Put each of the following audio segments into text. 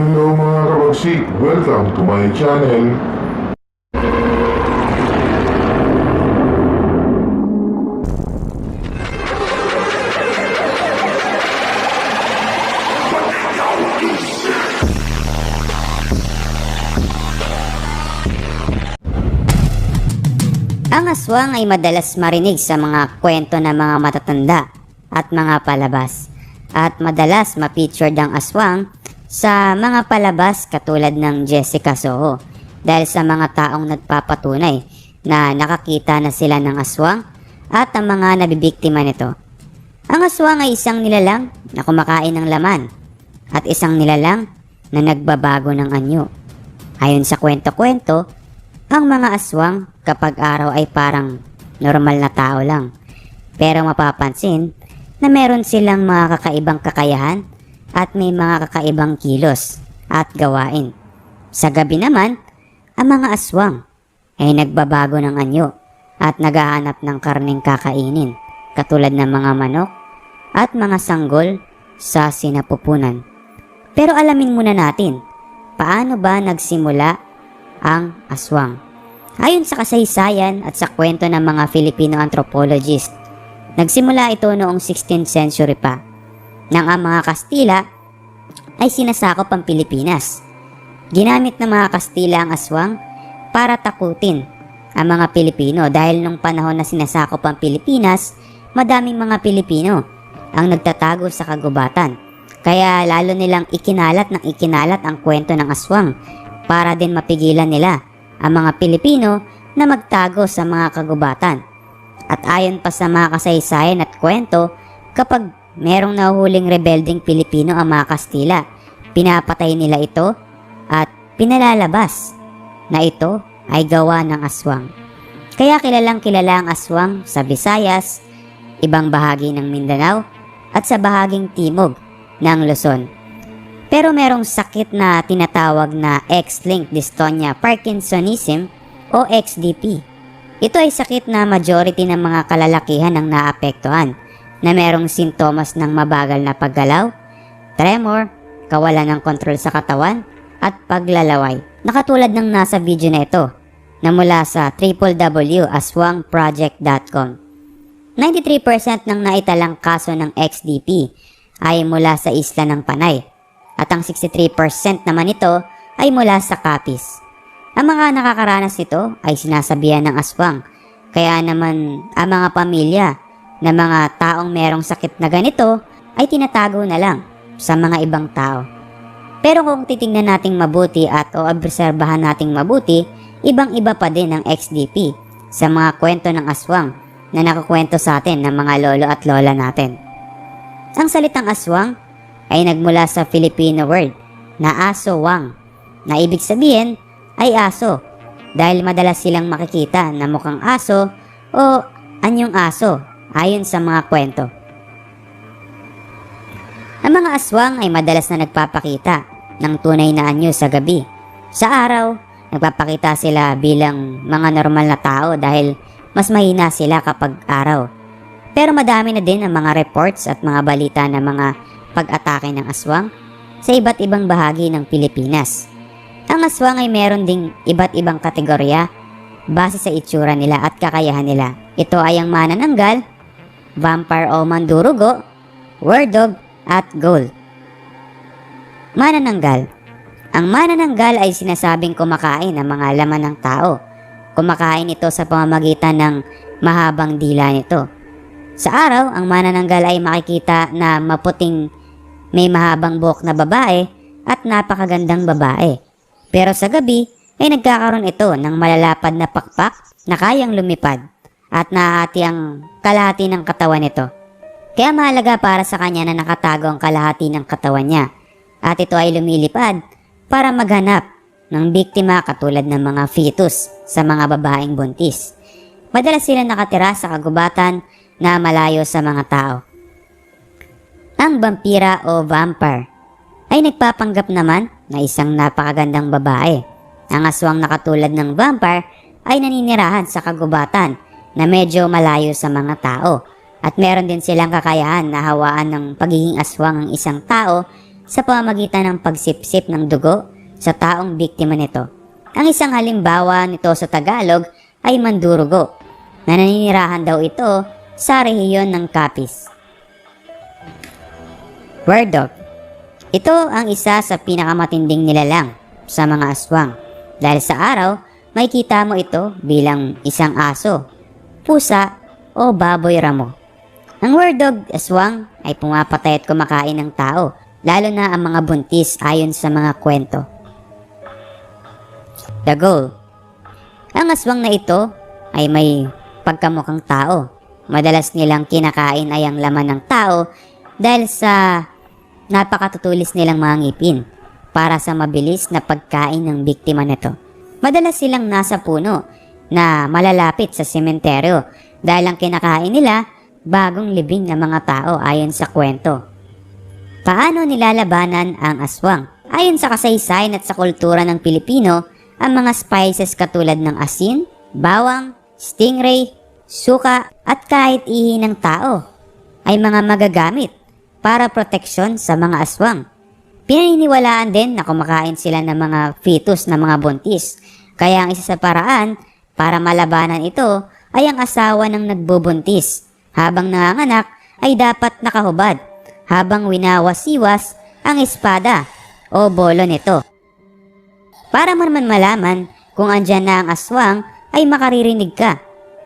Hello mga kabagsik! Welcome to my channel! Ang aswang ay madalas marinig sa mga kwento ng mga matatanda at mga palabas. At madalas ma-featured ang aswang sa mga palabas katulad ng Jessica Soho dahil sa mga taong nagpapatunay na nakakita na sila ng aswang at ang mga nabibiktima nito. Ang aswang ay isang nilalang na kumakain ng laman at isang nilalang na nagbabago ng anyo. Ayon sa kwento-kwento, ang mga aswang kapag araw ay parang normal na tao lang. Pero mapapansin na meron silang mga kakaibang kakayahan at may mga kakaibang kilos at gawain. Sa gabi naman, ang mga aswang ay nagbabago ng anyo at naghahanap ng karneng kakainin katulad ng mga manok at mga sanggol sa sinapupunan. Pero alamin muna natin, paano ba nagsimula ang aswang? Ayon sa kasaysayan at sa kwento ng mga Filipino anthropologist, nagsimula ito noong 16th century pa, nang ang mga Kastila ay sinasakop ang Pilipinas. Ginamit ng mga Kastila ang aswang para takutin ang mga Pilipino dahil nung panahon na sinasakop ang Pilipinas, madaming mga Pilipino ang nagtatago sa kagubatan. Kaya lalo nilang ikinalat ang kwento ng aswang para din mapigilan nila ang mga Pilipino na magtago sa mga kagubatan. At ayon pa sa mga kasaysayan at kwento, kapag merong nahuhuling rebelding Pilipino ang mga Kastila, pinapatay nila ito at pinalalabas na ito ay gawa ng aswang. Kaya kilalang kilala ang aswang sa Visayas, ibang bahagi ng Mindanao at sa bahaging timog ng Luzon. Pero merong sakit na tinatawag na X-linked dystonia Parkinsonism o XDP. Ito ay sakit na majority ng mga kalalakihan ang naapektuhan, na merong sintomas ng mabagal na paggalaw, tremor, kawalan ng kontrol sa katawan, at paglalaway. Nakatulad ng nasa video na ito na mula sa www.aswangproject.com. 93% ng naitalang kaso ng XDP ay mula sa isla ng Panay at ang 63% naman ito ay mula sa Capiz. Ang mga nakakaranas nito ay sinasabihan ng aswang, kaya naman ang mga pamilya na mga taong merong sakit na ganito ay tinatago na lang sa mga ibang tao. Pero kung titingnan nating mabuti at o obserbahan nating mabuti, ibang-iba pa din ang XDP sa mga kwento ng aswang na nakakwento sa atin ng mga lolo at lola natin. Ang salitang aswang ay nagmula sa Filipino word na aswang, na ibig sabihin ay aso dahil madalas silang makikita na mukhang aso o anyong aso ayon sa mga kwento. Ang mga aswang ay madalas na nagpapakita ng tunay na anyo sa gabi. Sa araw, nagpapakita sila bilang mga normal na tao dahil mas mahina sila kapag araw. Pero madami na din ang mga reports at mga balita ng mga pag-atake ng aswang sa iba't ibang bahagi ng Pilipinas. Ang aswang ay meron ding iba't ibang kategorya base sa itsura nila at kakayahan nila. Ito ay ang manananggal, vampire o mandurugo, werdog at ghoul. Manananggal. Ang manananggal ay sinasabing kumakain ng mga laman ng tao. Kumakain ito sa pamamagitan ng mahabang dila nito. Sa araw, ang manananggal ay makikita na maputing may mahabang buhok na babae at napakagandang babae. Pero sa gabi ay nagkakaroon ito ng malalapad na pakpak na kayang lumipad at nahati ang kalahati ng katawan nito. Kaya mahalaga para sa kanya na nakatago ang kalahati ng katawan niya at ito ay lumilipad para maghanap ng biktima katulad ng mga fetus sa mga babaeng buntis. Madalas sila nakatira sa kagubatan na malayo sa mga tao. Ang vampira o vampire ay nagpapanggap naman na isang napakagandang babae. Ang aswang na katulad ng vampire ay naninirahan sa kagubatan na medyo malayo sa mga tao at meron din silang kakayahan na hawaan ng pagiging aswang ang isang tao sa pamamagitan ng pagsipsip ng dugo sa taong biktima nito. Ang isang halimbawa nito sa Tagalog ay mandurugo, na naninirahan daw ito sa rehiyon ng Capiz. Word dog. Ito ang isa sa pinakamatinding nilalang sa mga aswang dahil sa araw may kita mo ito bilang isang aso, pusa o baboy ramo. Ang word dog aswang ay pumapatay at kumakain ng tao, lalo na ang mga buntis ayon sa mga kwento. The goal. Ang aswang na ito ay may pagkamukhang tao. Madalas nilang kinakain ay ang laman ng tao dahil sa napakatutulis nilang mga ngipin para sa mabilis na pagkain ng biktima nito. Madalas silang nasa puno na malalapit sa sementeryo dahil ang kinakain nila bagong libing ng mga tao ayon sa kwento. Paano nilalabanan ang aswang? Ayon sa kasaysayan at sa kultura ng Pilipino, ang mga spices katulad ng asin, bawang, stingray, suka at kahit ihi ng tao ay mga magagamit para proteksyon sa mga aswang. Pinaniniwalaan din na kumakain sila ng mga fetus na mga buntis, kaya ang isa sa paraan para malabanan ito ay ang asawa ng nagbubuntis. Habang nanganganak ay dapat nakahubad habang winawasiwas ang espada o bolo nito. Para mo naman malaman kung andyan na ang aswang ay makaririnig ka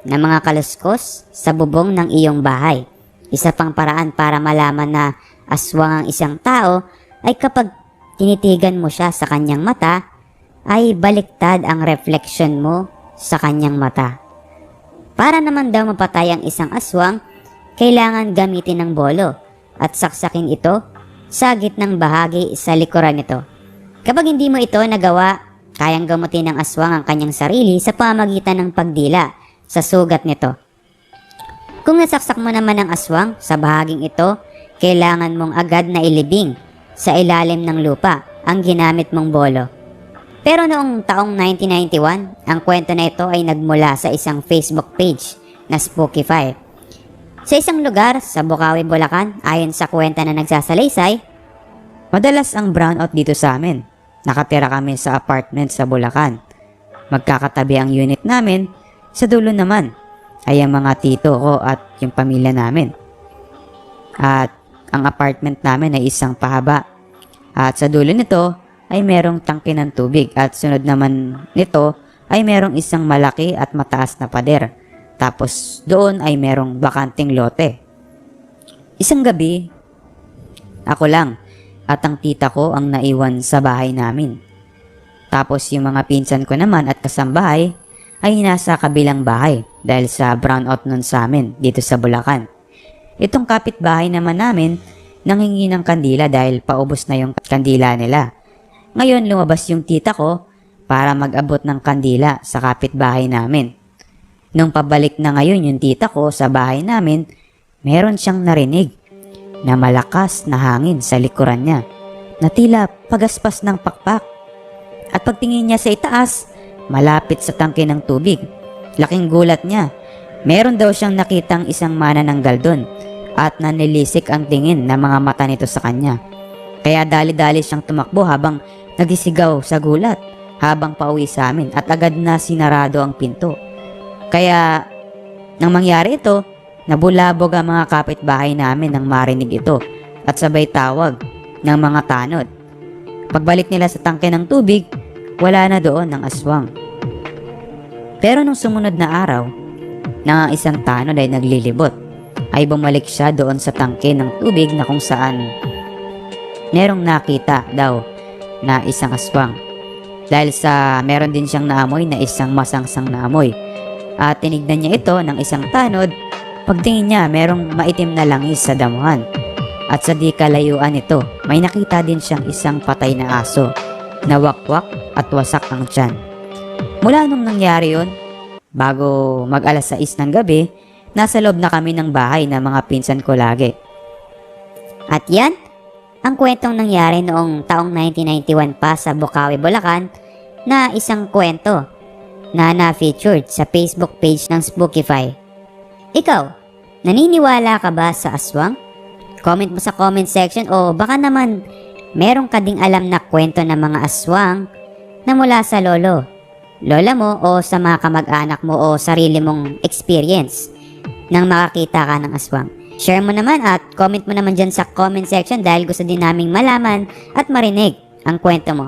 ng mga kaluskos sa bubong ng iyong bahay. Isa pang paraan para malaman na aswang ang isang tao ay kapag tinitigan mo siya sa kanyang mata ay baliktad ang refleksyon mo sa kanyang mata. Para naman daw mapatay ang isang aswang, kailangan gamitin ng bolo at saksakin ito sa gitnang bahagi sa likuran nito. Kapag hindi mo ito nagawa, kayang gamutin ng aswang ang kanyang sarili sa pamamagitan ng pagdila sa sugat nito. Kung nasaksak mo naman ang aswang sa bahaging ito, kailangan mong agad na ilibing sa ilalim ng lupa ang ginamit mong bolo. Pero noong taong 1991, ang kwento na ito ay nagmula sa isang Facebook page na Spooky 5. Sa isang lugar sa Bocaue, Bulacan, ayon sa kwenta na nagsasalaysay, madalas ang brownout dito sa amin. Nakatira kami sa apartment sa Bulacan. Magkakatabi ang unit namin, sa dulo naman ay ang mga tito ko at yung pamilya namin. At ang apartment namin ay isang pahaba. At sa dulo nito ay merong tangke ng tubig at sunod naman nito ay merong isang malaki at mataas na pader. Tapos doon ay merong bakanting lote. Isang gabi, ako lang at ang tita ko ang naiwan sa bahay namin. Tapos yung mga pinsan ko naman at kasambahay ay nasa kabilang bahay dahil sa brownout nun sa amin dito sa Bulacan. Itong kapitbahay naman namin nanghingi ng kandila dahil paubos na yung kandila nila. Ngayon lumabas yung tita ko para mag-abot ng kandila sa kapitbahay namin. Nung pabalik na ngayon yung tita ko sa bahay namin, meron siyang narinig na malakas na hangin sa likuran niya na tila pagaspas ng pakpak. At pagtingin niya sa itaas, malapit sa tangke ng tubig. Laking gulat niya. Meron daw siyang nakitang isang manananggal doon at nanilisik ang tingin ng mga mata nito sa kanya. Kaya dali-dali siyang tumakbo habang nagisigaw sa gulat habang pauwi sa amin at agad na sinarado ang pinto. Kaya nang mangyari ito, nabulabog ang mga kapitbahay namin nang marinig ito at sabay tawag ng mga tanod. Pagbalik nila sa tangke ng tubig, wala na doon ang aswang. Pero nung sumunod na araw, na isang tanod ay naglilibot, ay bumalik siya doon sa tangke ng tubig na kung saan merong nakita daw na isang aswang. Dahil sa meron din siyang naamoy na isang masangsang na amoy. At tinignan niya ito ng isang tanod. Pagtingin niya, merong maitim na langis sa damuhan. At sa di kalayuan nito, may nakita din siyang isang patay na aso na wakwak at wasak ang tiyan. Mula nung nangyari yun, bago mag alas 6 ng gabi, nasa loob na kami ng bahay ng mga pinsan ko lagi. At yan, ang kwentong nangyari noong taong 1991 pa sa Bocaue, Bulacan na isang kwento na na-featured sa Facebook page ng Spookify. Ikaw, naniniwala ka ba sa aswang? Comment mo sa comment section o baka naman meron ka ding alam na kwento ng mga aswang na mula sa lolo, lola mo o sa mga kamag-anak mo o sarili mong experience nang makakita ka ng aswang. Share mo naman at comment mo naman dyan sa comment section dahil gusto din naming malaman at marinig ang kwento mo.